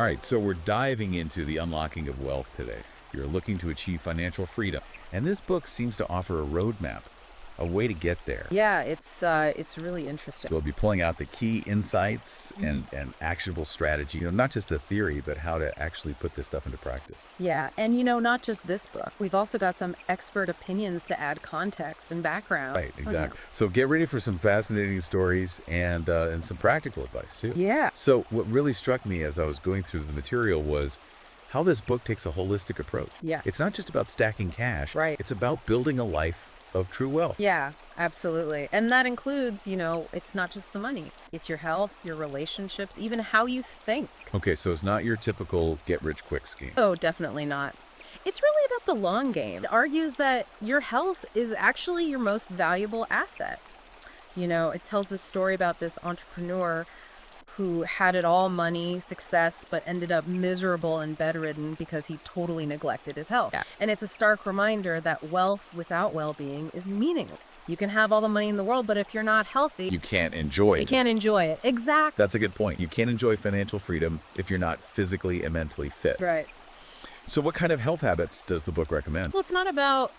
right, so we're diving into the unlocking of wealth today. You're looking to achieve financial freedom, and this book seems to offer a roadmap, a way to get there. Yeah, it's really interesting. We'll be pulling out the key insights and actionable strategy, not just the theory, but how to actually put this stuff into practice. Yeah, and not just this book. We've also got some expert opinions to add context and background. Right, exactly. So get ready for some fascinating stories and some practical advice, too. Yeah. So what really struck me as I was going through the material was how this book takes a holistic approach. Yeah. It's not just about stacking cash. Right. It's about building a life of true wealth. Yeah, absolutely. And that includes, it's not just the money. It's your health, your relationships, even how you think. Okay, so it's not your typical get-rich-quick scheme. Oh, definitely not. It's really about the long game. It argues that your health is actually your most valuable asset. It tells this story about this entrepreneur who had it all, money, success, but ended up miserable and bedridden because he totally neglected his health. Yeah. And it's a stark reminder that wealth without well-being is meaningless. You can have all the money in the world, but if you're not healthy, You can't enjoy you it. can't enjoy it. Exactly. That's a good point. You can't enjoy financial freedom if you're not physically and mentally fit. Right. So what kind of health habits does the book recommend? Well, it's not about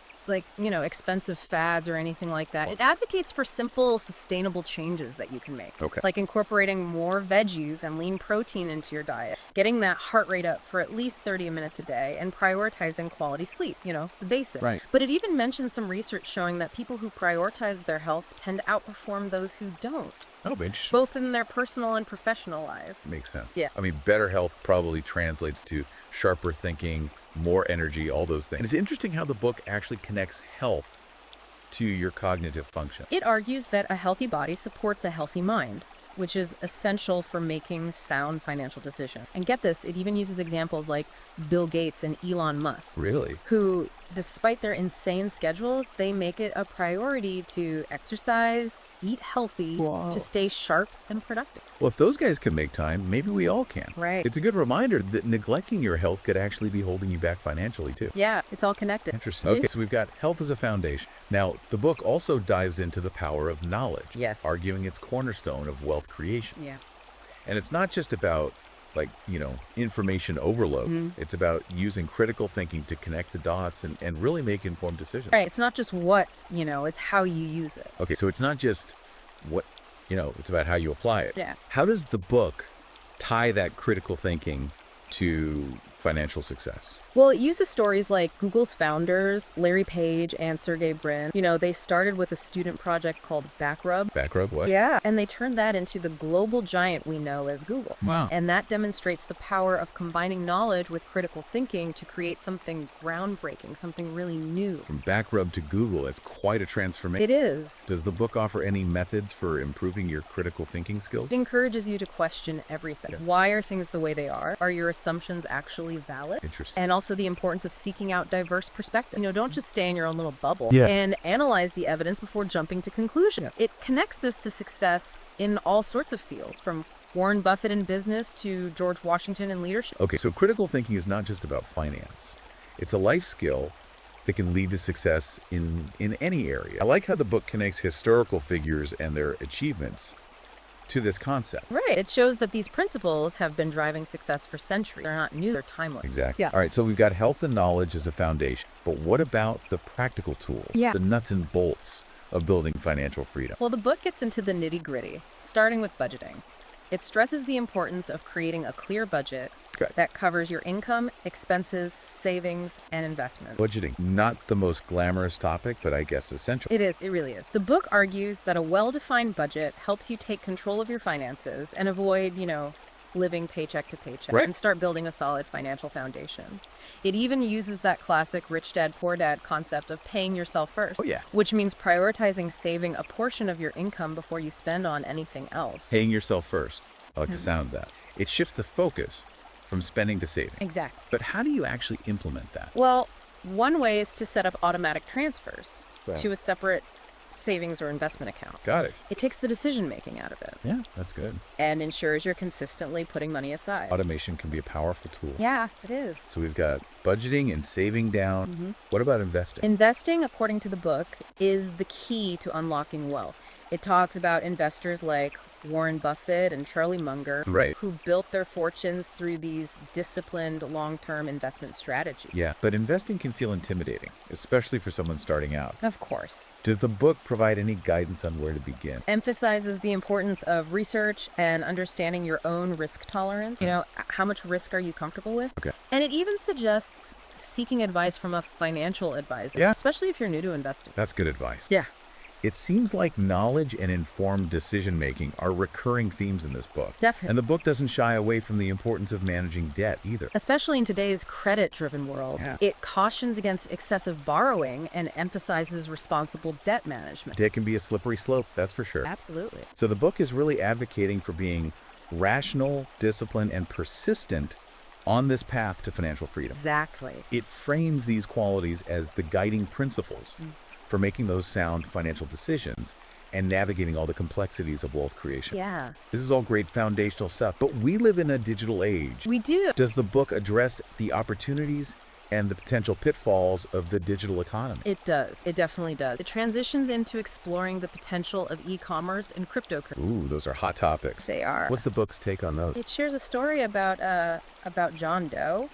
expensive fads or anything like that. It advocates for simple, sustainable changes that you can make. Okay. Like incorporating more veggies and lean protein into your diet, getting that heart rate up for at least 30 minutes a day, and prioritizing quality sleep, the basic. Right. But it even mentions some research showing that people who prioritize their health tend to outperform those who don't, Oh, interesting. both in their personal and professional lives. Makes sense. Yeah. I mean, better health probably translates to sharper thinking, more energy, all those things. And it's interesting how the book actually connects health to your cognitive function. It argues that a healthy body supports a healthy mind, which is essential for making sound financial decisions. And get this, it even uses examples like Bill Gates and Elon Musk, Really? who, despite their insane schedules, they make it a priority to exercise, eat healthy, Wow. to stay sharp and productive. Well, if those guys can make time, maybe we all can. Right. It's a good reminder that neglecting your health could actually be holding you back financially, too. Yeah, it's all connected. Interesting. Okay, so we've got health as a foundation. Now, the book also dives into the power of knowledge, Yes. arguing it's cornerstone of wealth creation. Yeah. And it's not just about, information overload. It's about using critical thinking to connect the dots and really make informed decisions. Right. It's not just what, it's how you use it. Okay, so it's not just what, it's about how you apply it. Yeah. How does the book tie that critical thinking to financial success? Well, it uses stories like Google's founders, Larry Page and Sergey Brin. They started with a student project called Backrub. Backrub, what? Yeah, and they turned that into the global giant we know as Google. Wow. And that demonstrates the power of combining knowledge with critical thinking to create something groundbreaking, something really new. From Backrub to Google, it's quite a transformation. It is. Does the book offer any methods for improving your critical thinking skills? It encourages you to question everything. Yeah. Why are things the way they are? Are your assumptions actually valid? Interesting. And also the importance of seeking out diverse perspectives. Don't just stay in your own little bubble. Yeah. And analyze the evidence before jumping to conclusions. It connects this to success in all sorts of fields, from Warren Buffett in business to George Washington in leadership. Okay, so critical thinking is not just about finance. It's a life skill that can lead to success in any area. I like how the book connects historical figures and their achievements to this concept. Right. It shows that these principles have been driving success for centuries. They're not new, they're timeless. Exactly. Yeah. All right, so we've got health and knowledge as a foundation, but what about the practical tools, Yeah. the nuts and bolts of building financial freedom? Well, the book gets into the nitty-gritty, starting with budgeting. It stresses the importance of creating a clear budget Okay. that covers your income, expenses, savings, and investments. Budgeting, not the most glamorous topic, but I guess essential. It is. It really is. The book argues that a well-defined budget helps you take control of your finances and avoid, living paycheck to paycheck, Right. and start building a solid financial foundation. It even uses that classic rich dad, poor dad concept of paying yourself first. Oh, yeah. Which means prioritizing saving a portion of your income before you spend on anything else. Paying yourself first. I like the sound of that. It shifts the focus from spending to saving. Exactly. But how do you actually implement that? Well, one way is to set up automatic transfers Right. to a separate savings or investment account. Got it. It takes the decision making out of it Yeah, that's good. and ensures you're consistently putting money aside. Automation can be a powerful tool. Yeah, it is. So we've got budgeting and saving down. What about investing? Investing, according to the book, is the key to unlocking wealth. It talks about investors like Warren Buffett and Charlie Munger, Right. who built their fortunes through these disciplined long-term investment strategies. Yeah, but investing can feel intimidating, especially for someone starting out. Of course. Does the book provide any guidance on where to begin? Emphasizes the importance of research and understanding your own risk tolerance. You know, how much risk are you comfortable with? Okay. And it even suggests seeking advice from a financial advisor, Yeah. especially if you're new to investing. That's good advice. Yeah. It seems like knowledge and informed decision-making are recurring themes in this book. Definitely. And the book doesn't shy away from the importance of managing debt either. Especially in today's credit-driven world, Yeah. it cautions against excessive borrowing and emphasizes responsible debt management. Debt can be a slippery slope, that's for sure. Absolutely. So the book is really advocating for being rational, disciplined, and persistent on this path to financial freedom. Exactly. It frames these qualities as the guiding principles for making those sound financial decisions and navigating all the complexities of wealth creation. Yeah. This is all great foundational stuff, but we live in a digital age. We do. Does the book address the opportunities and the potential pitfalls of the digital economy? It does. It definitely does. It transitions into exploring the potential of e-commerce and cryptocurrency. Ooh, those are hot topics. They are. What's the book's take on those? It shares a story about John Doe,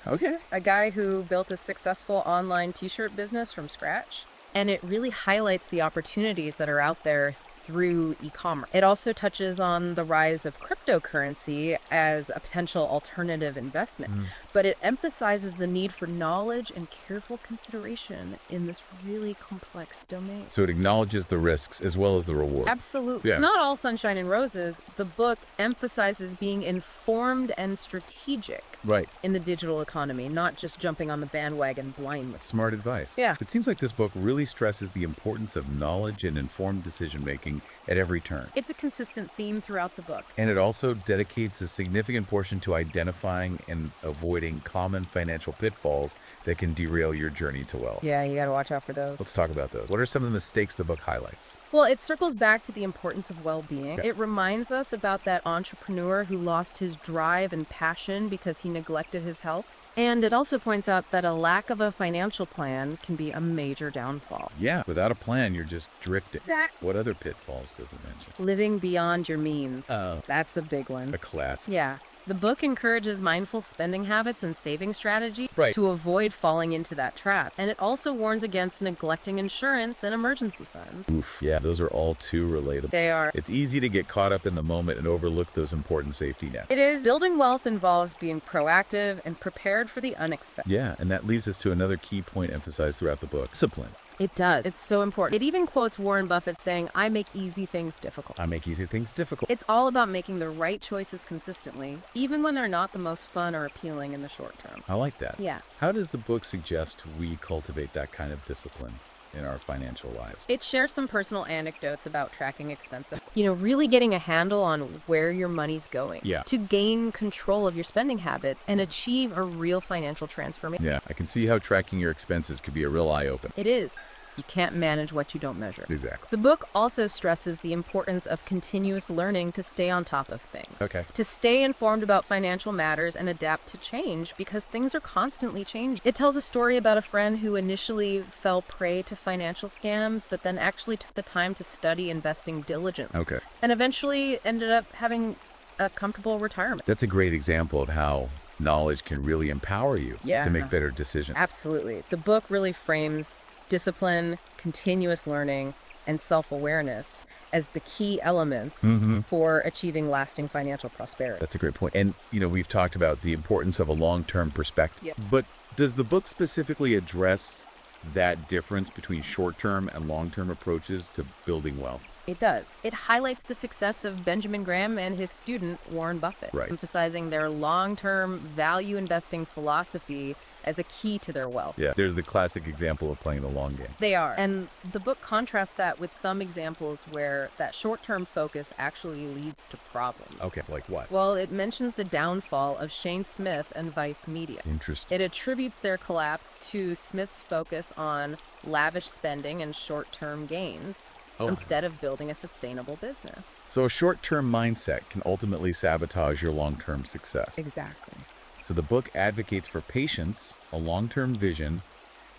Okay. a guy who built a successful online t-shirt business from scratch. And it really highlights the opportunities that are out there through e-commerce. It also touches on the rise of cryptocurrency as a potential alternative investment, but it emphasizes the need for knowledge and careful consideration in this really complex domain. So it acknowledges the risks as well as the rewards. Absolutely. Yeah. It's not all sunshine and roses. The book emphasizes being informed and strategic Right. in the digital economy, not just jumping on the bandwagon blindly. Smart advice. Yeah. It seems like this book really stresses the importance of knowledge and informed decision making at every turn. It's a consistent theme throughout the book. And it also dedicates a significant portion to identifying and avoiding common financial pitfalls that can derail your journey to wealth. Yeah, you got to watch out for those. Let's talk about those. What are some of the mistakes the book highlights? Well, it circles back to the importance of well-being. Okay. It reminds us about that entrepreneur who lost his drive and passion because he neglected his health. And it also points out that a lack of a financial plan can be a major downfall. Yeah, without a plan, you're just drifting. Exactly. What other pitfalls does it mention? Living beyond your means. Oh, That's a big one. a classic. Yeah. The book encourages mindful spending habits and saving strategy Right. to avoid falling into that trap. And it also warns against neglecting insurance and emergency funds. Oof. Yeah, those are all too relatable. They are. It's easy to get caught up in the moment and overlook those important safety nets. It is. Building wealth involves being proactive and prepared for the unexpected. Yeah, and that leads us to another key point emphasized throughout the book: discipline. It does. It's so important. It even quotes Warren Buffett saying, "I make easy things difficult." I make easy things difficult. It's all about making the right choices consistently, even when they're not the most fun or appealing in the short term. I like that. Yeah. How does the book suggest we cultivate that kind of discipline in our financial lives? It shares some personal anecdotes about tracking expenses. You know, really getting a handle on where your money's going. Yeah. To gain control of your spending habits and achieve a real financial transformation. Yeah, I can see how tracking your expenses could be a real eye-opener. It is. You can't manage what you don't measure. Exactly. The book also stresses the importance of continuous learning to stay on top of things. Okay. To stay informed about financial matters and adapt to change because things are constantly changing. It tells a story about a friend who initially fell prey to financial scams, but then actually took the time to study investing diligently Okay. and eventually ended up having a comfortable retirement. That's a great example of how knowledge can really empower you Yeah. to make better decisions. Absolutely. The book really frames discipline, continuous learning, and self-awareness as the key elements for achieving lasting financial prosperity. That's a great point. And, we've talked about the importance of a long-term perspective. Yeah. But does the book specifically address that difference between short-term and long-term approaches to building wealth? It does. It highlights the success of Benjamin Graham and his student, Warren Buffett, Right. emphasizing their long-term value investing philosophy as a key to their wealth. Yeah. There's the classic example of playing the long game. They are. And the book contrasts that with some examples where that short-term focus actually leads to problems. Okay. Like what? Well, it mentions the downfall of Shane Smith and Vice Media. Interesting. It attributes their collapse to Smith's focus on lavish spending and short-term gains instead of building a sustainable business. So a short-term mindset can ultimately sabotage your long-term success. Exactly. So the book advocates for patience, a long-term vision,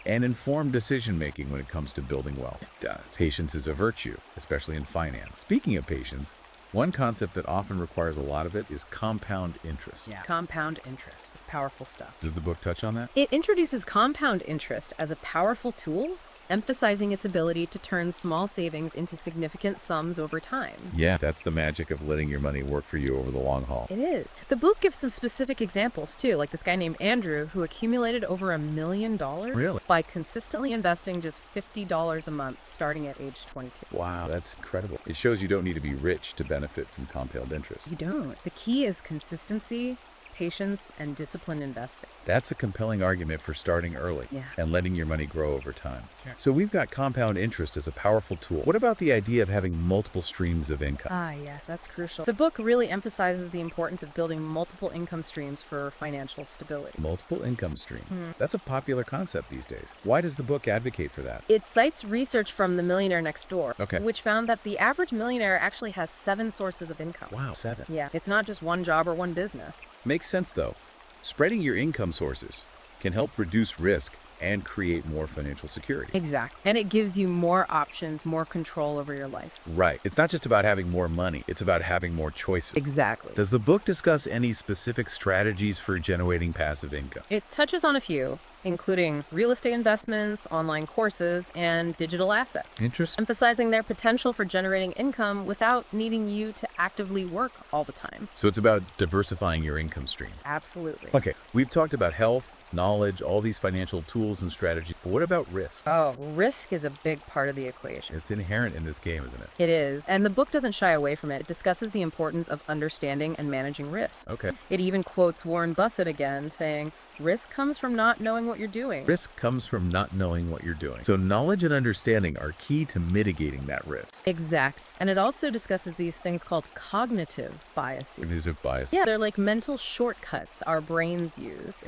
and informed decision-making when it comes to building wealth. It does. Patience is a virtue, especially in finance. Speaking of patience, one concept that often requires a lot of it is compound interest. Yeah. Compound interest. It's powerful stuff. Does the book touch on that? It introduces compound interest as a powerful tool, emphasizing its ability to turn small savings into significant sums over time. Yeah, that's the magic of letting your money work for you over the long haul. It is. The book gives some specific examples too, like this guy named Andrew who accumulated over $1 million Really? by consistently investing just $50 a month starting at age 22. Wow, that's incredible. It shows you don't need to be rich to benefit from compound interest. You don't. The key is consistency, patience, and disciplined investing. That's a compelling argument for starting early Yeah. and letting your money grow over time. Sure. So we've got compound interest as a powerful tool. What about the idea of having multiple streams of income? Ah, yes, that's crucial. The book really emphasizes the importance of building multiple income streams for financial stability. Multiple income stream. That's a popular concept these days. Why does the book advocate for that? It cites research from The Millionaire Next Door, Okay. which found that the average millionaire actually has 7 sources of income. Wow, 7. Yeah, it's not just one job or one business. Makes sense though. Spreading your income sources can help reduce risk and create more financial security. Exactly. And it gives you more options, more control over your life. Right. It's not just about having more money, it's about having more choices. Exactly. Does the book discuss any specific strategies for generating passive income? It touches on a few, including real estate investments, online courses, and digital assets, Interesting. emphasizing their potential for generating income without needing you to actively work all the time. So it's about diversifying your income stream. Absolutely. Okay, we've talked about health, knowledge, all these financial tools and strategies, but what about risk? Oh, risk is a big part of the equation. It's inherent in this game, isn't it? It is, and the book doesn't shy away from it. It discusses the importance of understanding and managing risk. Okay. It even quotes Warren Buffett again, saying, risk comes from not knowing what you're doing. Risk comes from not knowing what you're doing. So knowledge and understanding are key to mitigating that risk. Exact. And it also discusses these things called cognitive biases. Cognitive bias. Yeah, they're like mental shortcuts our brains use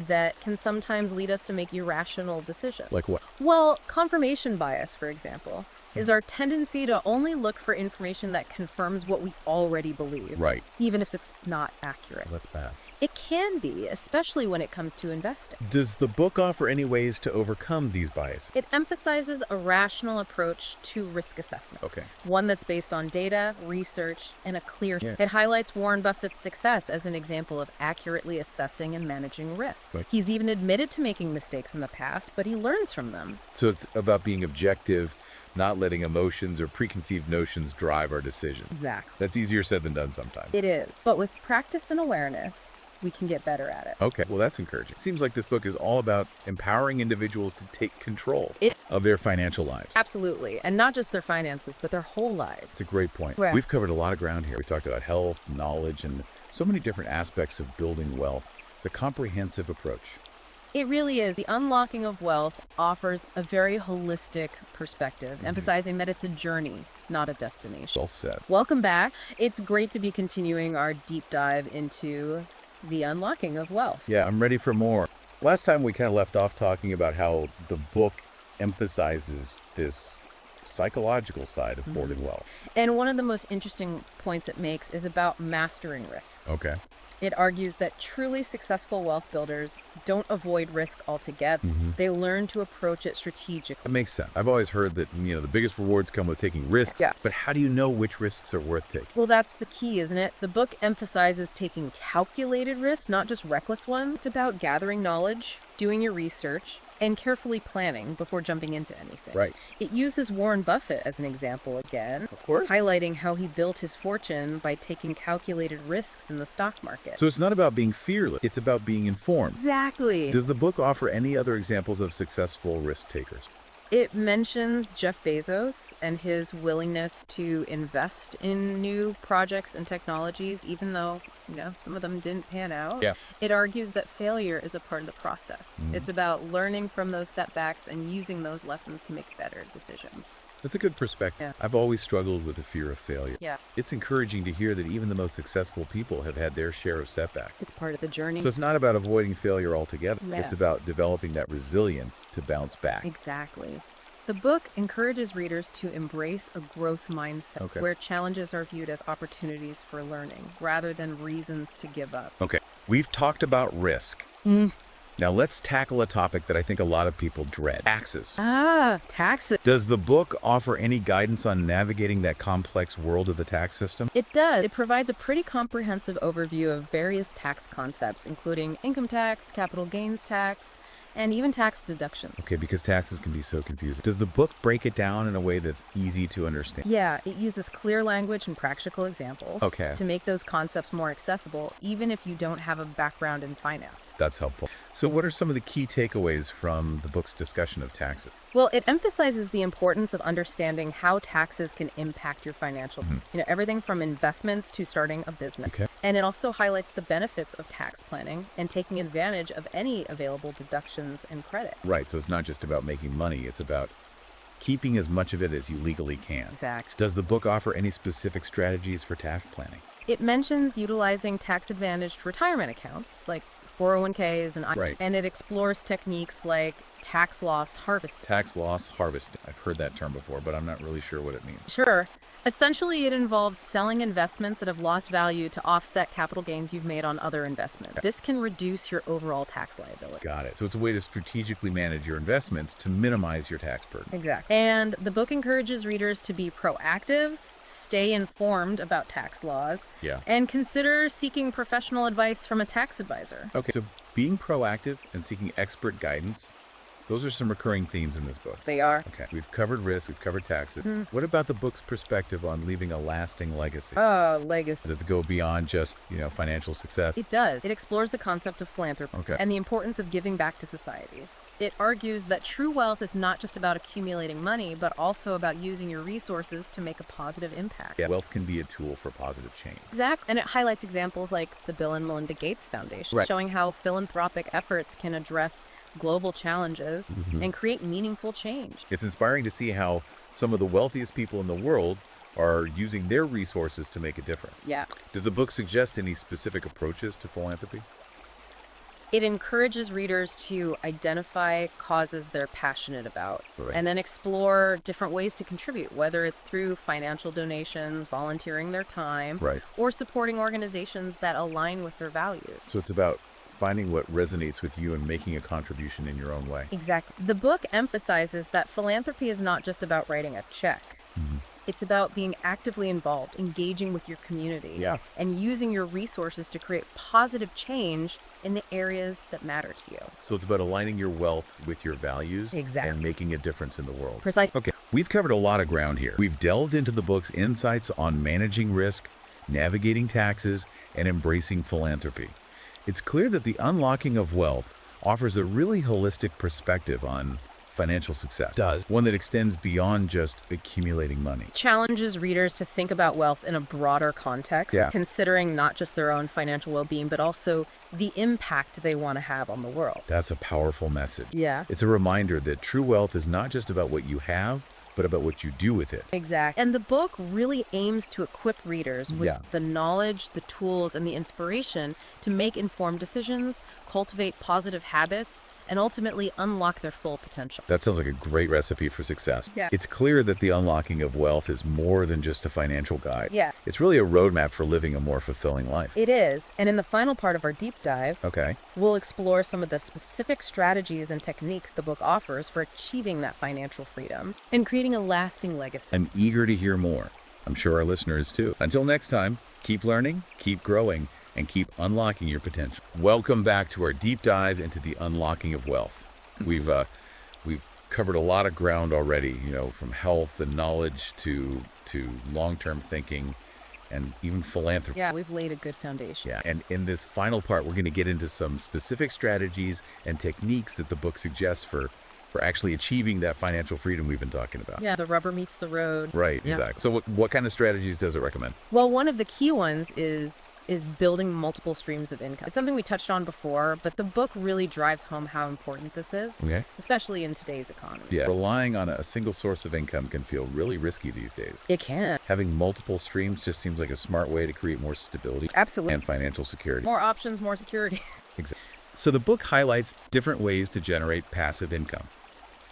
that can sometimes lead us to make irrational decisions. Like what? Well, confirmation bias, for example, is our tendency to only look for information that confirms what we already believe, Right. even if it's not accurate. Well, that's bad. It can be, especially when it comes to investing. Does the book offer any ways to overcome these biases? It emphasizes a rational approach to risk assessment. Okay. One that's based on data, research, and a clear. Yeah. It highlights Warren Buffett's success as an example of accurately assessing and managing risk. Right. He's even admitted to making mistakes in the past, but he learns from them. So it's about being objective, not letting emotions or preconceived notions drive our decisions. Exactly. That's easier said than done sometimes. It is. But with practice and awareness, we can get better at it. Okay, well, that's encouraging. It seems like this book is all about empowering individuals to take control It- of their financial lives. Absolutely. And not just their finances, but their whole lives. It's a great point. Yeah. We've covered a lot of ground here. We've talked about health, knowledge, and so many different aspects of building wealth. It's a comprehensive approach. It really is. The unlocking of wealth offers a very holistic perspective, emphasizing that it's a journey, not a destination. Well said. Welcome back. It's great to be continuing our deep dive into the unlocking of wealth. Yeah, I'm ready for more. Last time we kind of left off talking about how the book emphasizes this psychological side of building wealth. And one of the most interesting points it makes is about mastering risk. Okay. It argues that truly successful wealth builders don't avoid risk altogether. They learn to approach it strategically. That makes sense. I've always heard that, the biggest rewards come with taking risks. Yeah. But how do you know which risks are worth taking? Well, that's the key, isn't it? The book emphasizes taking calculated risks, not just reckless ones. It's about gathering knowledge, doing your research, and carefully planning before jumping into anything. Right. It uses Warren Buffett as an example again, Of course. highlighting how he built his fortune by taking calculated risks in the stock market. So it's not about being fearless, it's about being informed. Exactly. Does the book offer any other examples of successful risk takers? It mentions Jeff Bezos and his willingness to invest in new projects and technologies, even though, some of them didn't pan out. Yeah. It argues that failure is a part of the process. It's about learning from those setbacks and using those lessons to make better decisions. That's a good perspective. Yeah. I've always struggled with the fear of failure. Yeah. It's encouraging to hear that even the most successful people have had their share of setbacks. It's part of the journey. So it's not about avoiding failure altogether. Yeah. It's about developing that resilience to bounce back. Exactly. The book encourages readers to embrace a growth mindset Okay. where challenges are viewed as opportunities for learning rather than reasons to give up. Okay. We've talked about risk. Now let's tackle a topic that I think a lot of people dread, taxes. Taxes. Does the book offer any guidance on navigating that complex world of the tax system? It does. It provides a pretty comprehensive overview of various tax concepts, including income tax, capital gains tax, and even tax deductions. Okay, because taxes can be so confusing. Does the book break it down in a way that's easy to understand? Yeah, it uses clear language and practical examples Okay. to make those concepts more accessible, even if you don't have a background in finance. That's helpful. So what are some of the key takeaways from the book's discussion of taxes? Well, it emphasizes the importance of understanding how taxes can impact your financial, everything from investments to starting a business. Okay. And it also highlights the benefits of tax planning and taking advantage of any available deductions and credit. Right, so it's not just about making money, it's about keeping as much of it as you legally can. Exactly. Does the book offer any specific strategies for tax planning? It mentions utilizing tax-advantaged retirement accounts like 401ks Right. and it explores techniques like tax loss harvesting. Tax loss harvesting. I've heard that term before, but I'm not really sure what it means. Sure. Essentially, it involves selling investments that have lost value to offset capital gains you've made on other investments. This can reduce your overall tax liability. Got it. So it's a way to strategically manage your investments to minimize your tax burden. Exactly. And the book encourages readers to be proactive, stay informed about tax laws, Yeah. and consider seeking professional advice from a tax advisor. Okay, so being proactive and seeking expert guidance, those are some recurring themes in this book. They are. Okay, we've covered risk, we've covered taxes. What about the book's perspective on leaving a lasting legacy? Legacy. Does it go beyond just, financial success? It does. It explores the concept of philanthropy Okay. and the importance of giving back to society. It argues that true wealth is not just about accumulating money, but also about using your resources to make a positive impact. Yeah, wealth can be a tool for positive change. Exactly. And it highlights examples like the Bill and Melinda Gates Foundation, Right. showing how philanthropic efforts can address global challenges and create meaningful change. It's inspiring to see how some of the wealthiest people in the world are using their resources to make a difference. Yeah. Does the book suggest any specific approaches to philanthropy? It encourages readers to identify causes they're passionate about Right. and then explore different ways to contribute, whether it's through financial donations, volunteering their time, Right. or supporting organizations that align with their values. So it's about finding what resonates with you and making a contribution in your own way. Exactly. The book emphasizes that philanthropy is not just about writing a check. It's about being actively involved, engaging with your community, Yeah. and using your resources to create positive change in the areas that matter to you. So it's about aligning your wealth with your values Exactly. and making a difference in the world. Precisely. Okay, we've covered a lot of ground here. We've delved into the book's insights on managing risk, navigating taxes, and embracing philanthropy. It's clear that the unlocking of wealth offers a really holistic perspective on financial success. One that extends beyond just accumulating money. Challenges readers to think about wealth in a broader context, Yeah. considering not just their own financial well-being, but also the impact they want to have on the world. That's a powerful message. Yeah. It's a reminder that true wealth is not just about what you have, but about what you do with it. Exactly. And the book really aims to equip readers with Yeah. the knowledge, the tools, and the inspiration to make informed decisions, cultivate positive habits, and ultimately unlock their full potential. That sounds like a great recipe for success. Yeah. It's clear that the unlocking of wealth is more than just a financial guide. Yeah. It's really a roadmap for living a more fulfilling life. It is. And in the final part of our deep dive, Okay. we'll explore some of the specific strategies and techniques the book offers for achieving that financial freedom and creating a lasting legacy. I'm eager to hear more. I'm sure our listeners too. Until next time, keep learning, keep growing, and keep unlocking your potential. Welcome back to our deep dive into the unlocking of wealth. We've covered a lot of ground already, from health and knowledge to long-term thinking and even philanthropy. Yeah, we've laid a good foundation. Yeah, and in this final part, we're going to get into some specific strategies and techniques that the book suggests for actually achieving that financial freedom we've been talking about. Yeah, the rubber meets the road. Right, Yeah. exactly. So what kind of strategies does it recommend? Well, one of the key ones is building multiple streams of income. It's something we touched on before, but the book really drives home how important this is, Okay. especially in today's economy. Yeah, relying on a single source of income can feel really risky these days. It can. Having multiple streams just seems like a smart way to create more stability Absolutely. and financial security. More options, more security. Exactly. So the book highlights different ways to generate passive income,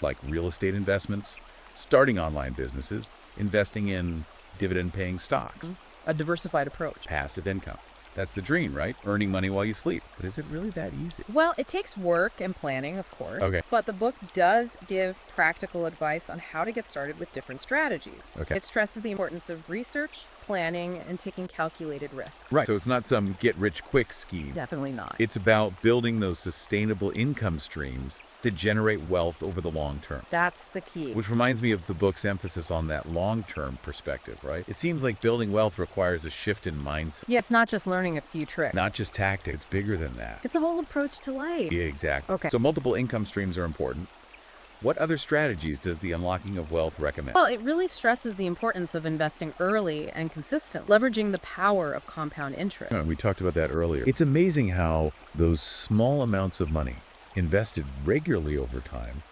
like real estate investments, starting online businesses, investing in dividend-paying stocks, A diversified approach. passive income, That's the dream, right? Earning money while you sleep. But is it really that easy? Well, it takes work and planning, of course. Okay. But the book does give practical advice on how to get started with different strategies. Okay. It stresses the importance of research, planning, and taking calculated risks. Right. So it's not some get-rich-quick scheme. Definitely not. It's about building those sustainable income streams that generate wealth over the long term. That's the key. Which reminds me of the book's emphasis on that long-term perspective, right? It seems like building wealth requires a shift in mindset, Yeah, it's not just learning a few tricks. not just tactics. It's bigger than that. It's a whole approach to life. Yeah, exactly. Okay. So multiple income streams are important. What other strategies does the Unlocking of Wealth recommend? Well, it really stresses the importance of investing early and consistent, leveraging the power of compound interest. Oh, we talked about that earlier. It's amazing how those small amounts of money invested regularly over time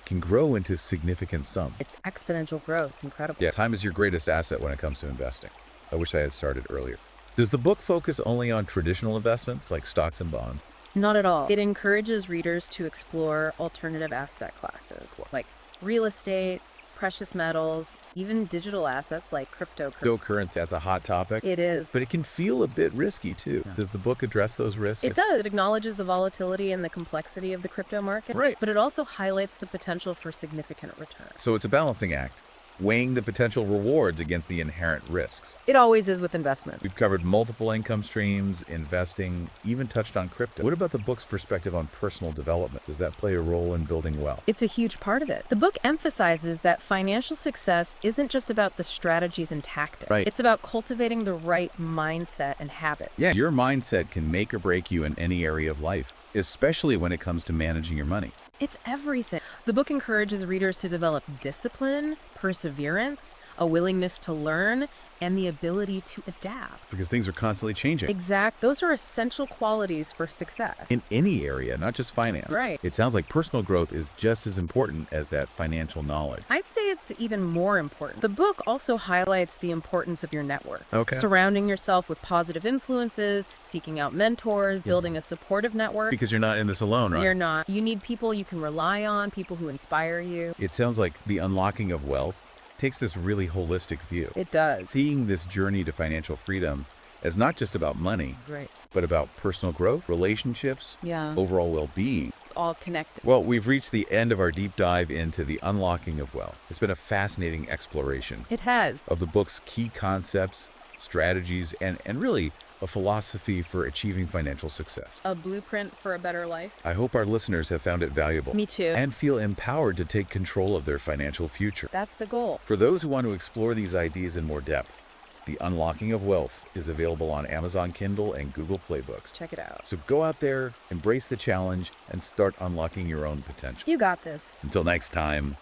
can grow into significant sums. It's exponential growth. It's incredible. Yeah, time is your greatest asset when it comes to investing. I wish I had started earlier. Does the book focus only on traditional investments like stocks and bonds? Not at all. It encourages readers to explore alternative asset classes like real estate, precious metals, even digital assets like cryptocurrency. Cryptocurrency, that's a hot topic. It is. But it can feel a bit risky too. Does the book address those risks? It does. It acknowledges the volatility and the complexity of the crypto market. Right. But it also highlights the potential for significant returns. So it's a balancing act, weighing the potential rewards against the inherent risks. It always is with investment. We've covered multiple income streams, investing, even touched on crypto. What about the book's perspective on personal development? Does that play a role in building wealth? It's a huge part of it. The book emphasizes that financial success isn't just about the strategies and tactics. Right. It's about cultivating the right mindset and habit. Yeah, your mindset can make or break you in any area of life, especially when it comes to managing your money. It's everything. The book encourages readers to develop discipline, perseverance, a willingness to learn, and the ability to adapt. Because things are constantly changing. Those are essential qualities for success. In any area, not just finance. Right. It sounds like personal growth is just as important as that financial knowledge. I'd say it's even more important. The book also highlights the importance of your network. Okay. Surrounding yourself with positive influences, seeking out mentors, building a supportive network. Because you're not in this alone, right? You're not. You need people you can rely on, people who inspire you. It sounds like the Unlocking of Wealth takes this really holistic view. It does. Seeing this journey to financial freedom as not just about money, Right. but about personal growth, relationships, Yeah. overall well-being. It's all connected. Well, we've reached the end of our deep dive into the Unlocking of Wealth. It's been a fascinating exploration It has. of the book's key concepts, strategies, and really a philosophy for achieving financial success. A blueprint for a better life. I hope our listeners have found it valuable. Me too. And feel empowered to take control of their financial future. That's the goal. For those who want to explore these ideas in more depth, The Unlocking of Wealth is available on Amazon Kindle and Google Play Books. Check it out. So go out there, embrace the challenge, and start unlocking your own potential. You got this. Until next time,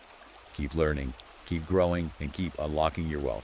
keep learning, keep growing, and keep unlocking your wealth.